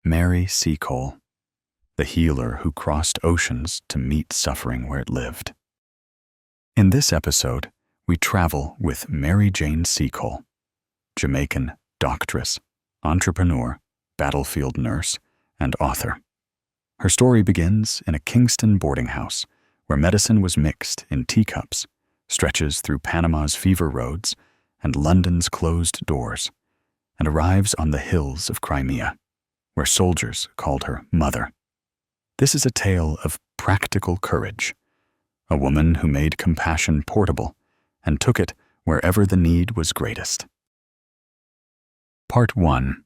Mary Seacole, the healer who crossed oceans to meet suffering where it lived. In this episode, we travel with Mary Jane Seacole, Jamaican doctress, entrepreneur, battlefield nurse, and author. Her story begins in a Kingston boarding house where medicine was mixed in teacups, stretches through Panama's fever roads and London's closed doors, and arrives on the hills of Crimea, where soldiers called her Mother. This is a tale of practical courage, a woman who made compassion portable and took it wherever the need was greatest. Part 1.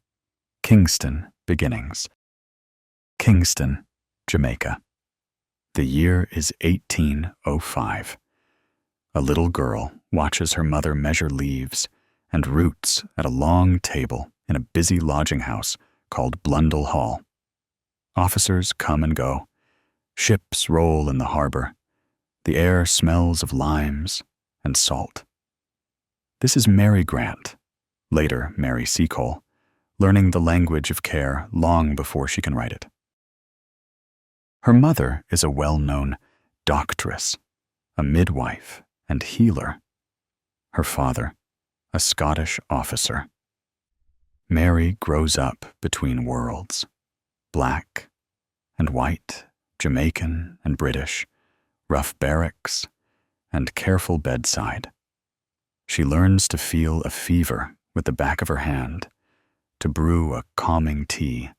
Kingston Beginnings. Kingston, Jamaica. The year is 1805. A little girl watches her mother measure leaves and roots at a long table in a busy lodging house called Blundell Hall. Officers come and go. Ships roll in the harbor. The air smells of limes and salt. This is Mary Grant, later Mary Seacole, learning the language of care long before she can write it. Her mother is a well-known doctress, a midwife and healer. Her father, a Scottish officer. Mary grows up between worlds, black and white, Jamaican and British, rough barracks and careful bedside. She learns to feel a fever with the back of her hand, to brew a calming tea,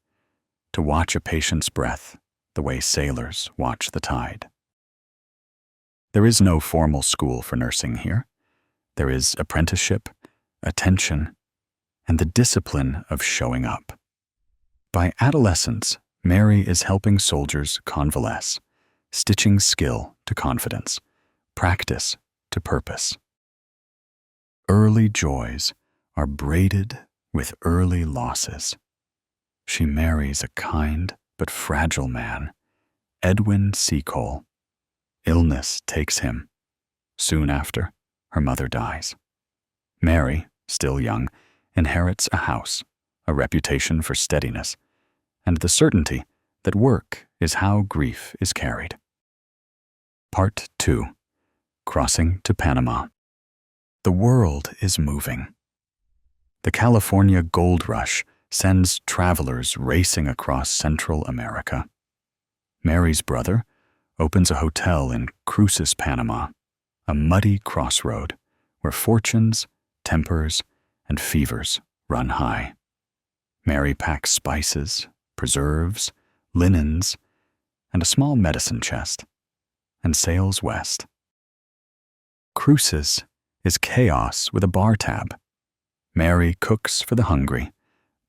to watch a patient's breath the way sailors watch the tide. There is no formal school for nursing here. There is apprenticeship, attention, and the discipline of showing up. By adolescence, Mary is helping soldiers convalesce, stitching skill to confidence, practice to purpose. Early joys are braided with early losses. She marries a kind but fragile man, Edwin Seacole. Illness takes him. Soon after, her mother dies. Mary, still young, inherits a house, a reputation for steadiness, and the certainty that work is how grief is carried. Part 2. Crossing to Panama. The world is moving. The California gold rush sends travelers racing across Central America. Mary's brother opens a hotel in Cruces, Panama, a muddy crossroad where fortunes, tempers, and fevers run high. Mary packs spices, preserves, linens, and a small medicine chest, and sails west. Cruces is chaos with a bar tab. Mary cooks for the hungry,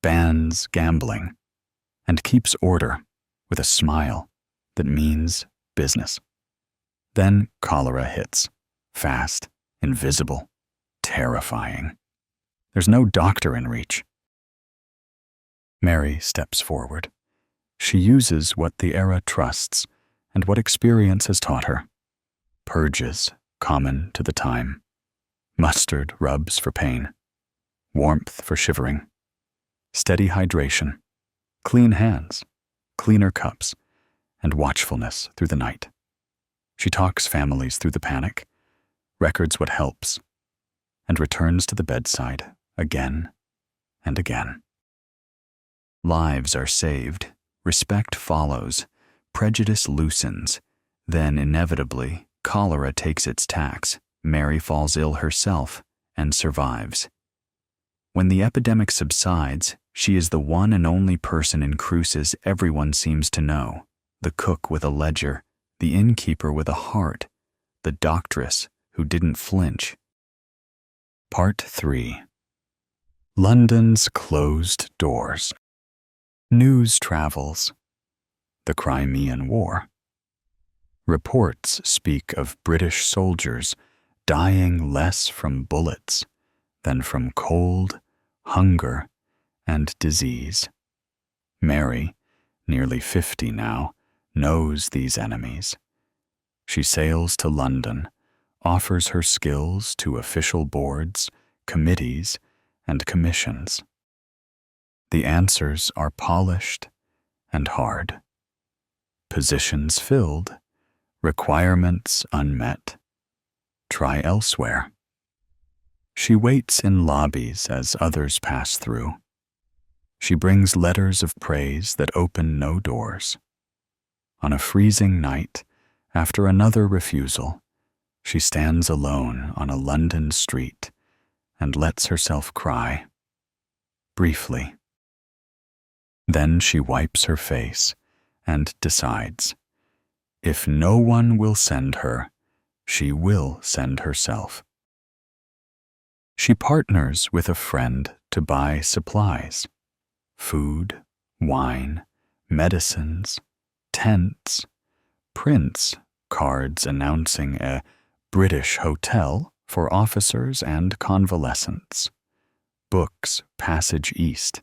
bans gambling, and keeps order with a smile that means business. Then cholera hits, fast, invisible, terrifying. There's no doctor in reach. Mary steps forward. She uses what the era trusts and what experience has taught her. Purges common to the time. Mustard rubs for pain. Warmth for shivering. Steady hydration. Clean hands. Cleaner cups. And watchfulness through the night. She talks families through the panic, records what helps, and returns to the bedside again and again. Lives are saved, respect follows, prejudice loosens, then inevitably cholera takes its tax. Mary falls ill herself and survives. When the epidemic subsides, she is the one and only person in Cruces everyone seems to know, the cook with a ledger, the innkeeper with a heart, the doctress who didn't flinch. Part 3. London's closed doors. News travels. The Crimean War. Reports speak of British soldiers dying less from bullets than from cold, hunger, and disease. Mary, nearly 50 now, knows these enemies. She sails to London, offers her skills to official boards, committees, and commissions. The answers are polished and hard. Positions filled, requirements unmet. Try elsewhere. She waits in lobbies as others pass through. She brings letters of praise that open no doors. On a freezing night, after another refusal, she stands alone on a London street and lets herself cry, briefly. Then she wipes her face and decides, if no one will send her, she will send herself. She partners with a friend to buy supplies, food, wine, medicines, tents, prints, cards announcing a British hotel for officers and convalescents, books passage east,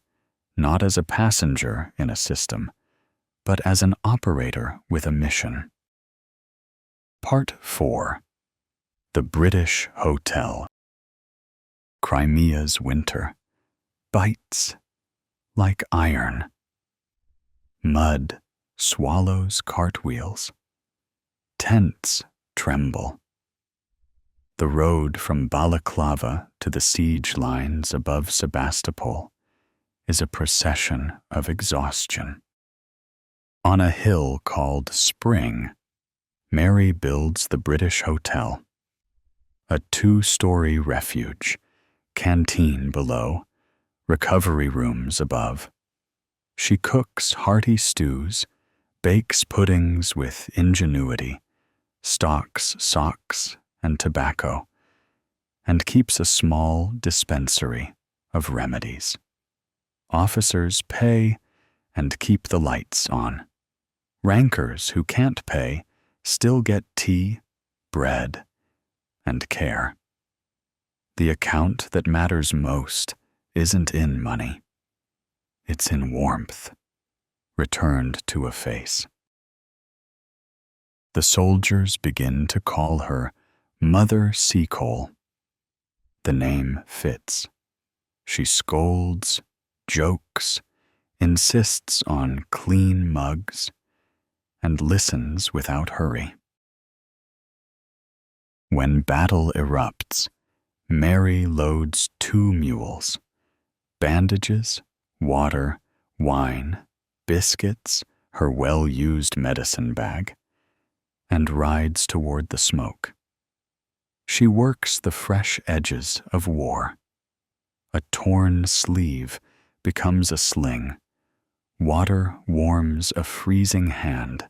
not as a passenger in a system, but as an operator with a mission. Part 4. The British Hotel. Crimea's winter bites like iron. Mud swallows cartwheels. Tents tremble. The road from Balaclava to the siege lines above Sebastopol is a procession of exhaustion. On a hill called Spring, Mary builds the British Hotel, a 2-story refuge, canteen below, recovery rooms above. She cooks hearty stews, bakes puddings with ingenuity, stocks socks and tobacco, and keeps a small dispensary of remedies. Officers pay and keep the lights on. Rankers who can't pay still get tea, bread, and care. The account that matters most isn't in money. It's in warmth, returned to a face. The soldiers begin to call her Mother Seacole. The name fits. She scolds, jokes, insists on clean mugs, and listens without hurry. When battle erupts, Mary loads 2 mules, bandages, water, wine, biscuits, her well-used medicine bag, and rides toward the smoke. She works the fresh edges of war. A torn sleeve becomes a sling. Water warms a freezing hand.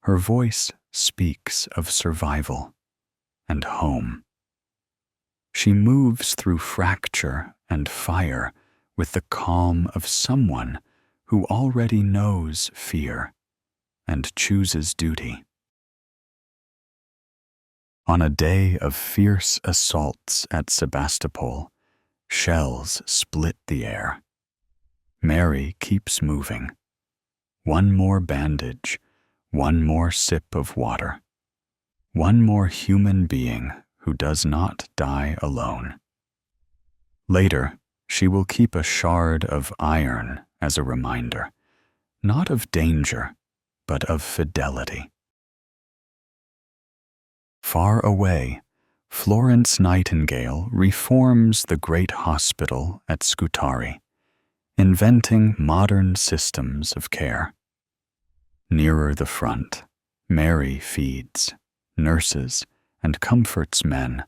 Her voice speaks of survival and home. She moves through fracture and fire with the calm of someone who already knows fear and chooses duty. On a day of fierce assaults at Sebastopol, shells split the air. Mary keeps moving. One more bandage, one more sip of water. One more human being who does not die alone. Later, she will keep a shard of iron as a reminder, not of danger, but of fidelity. Far away, Florence Nightingale reforms the great hospital at Scutari, inventing modern systems of care. Nearer the front, Mary feeds, nurses, and comforts men,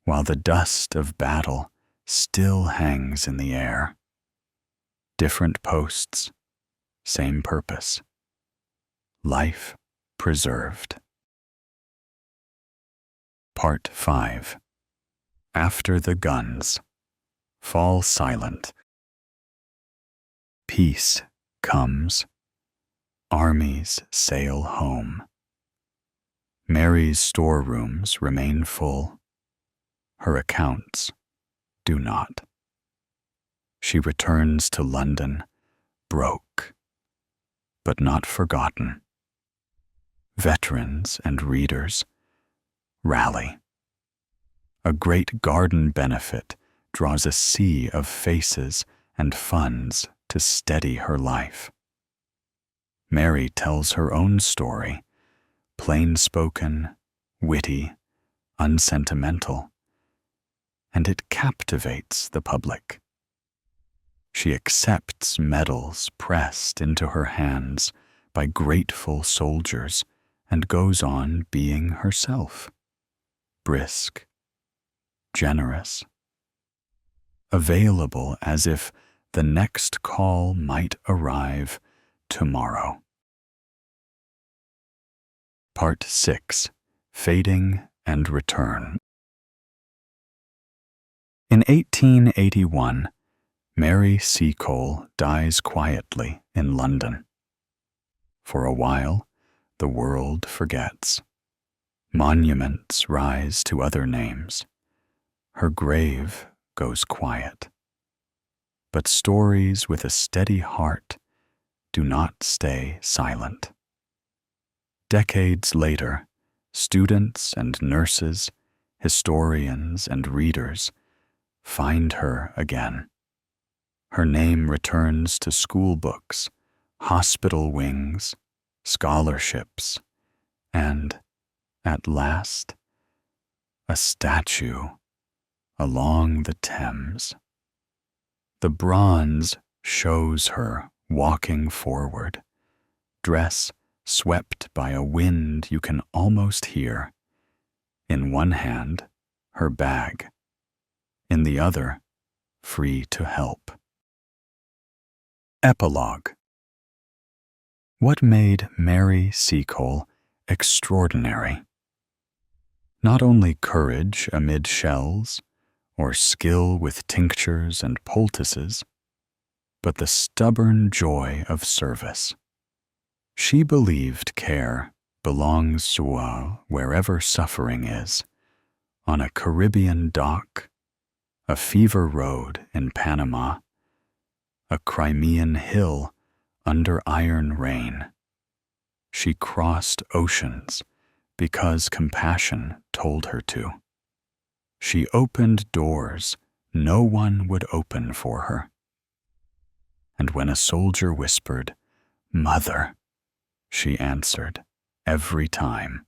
while the dust of battle still hangs in the air. Different posts, same purpose. Life preserved. Part 5. After the guns. Fall silent. Peace comes. Armies sail home. Mary's storerooms remain full. Her accounts do not. She returns to London, broke, but not forgotten. Veterans and readers rally. A great garden benefit draws a sea of faces and funds to steady her life. Mary tells her own story, plain-spoken, witty, unsentimental, and it captivates the public. She accepts medals pressed into her hands by grateful soldiers and goes on being herself, brisk, generous, available as if the next call might arrive tomorrow. Part 6. Fading and Return. In 1881, Mary Seacole dies quietly in London. For a while, the world forgets. Monuments rise to other names. Her grave goes quiet. But stories with a steady heart do not stay silent. Decades later, students and nurses, historians and readers find her again. Her name returns to school books, hospital wings, scholarships, and, at last, a statue along the Thames. The bronze shows her walking forward, dress swept by a wind you can almost hear. In one hand, her bag. In the other, free to help. Epilogue. What made Mary Seacole extraordinary? Not only courage amid shells, or skill with tinctures and poultices, but the stubborn joy of service. She believed care belongs to wherever suffering is, on a Caribbean dock, a fever road in Panama, a Crimean hill under iron rain. She crossed oceans because compassion told her to. She opened doors no one would open for her. And when a soldier whispered, "Mother," she answered every time,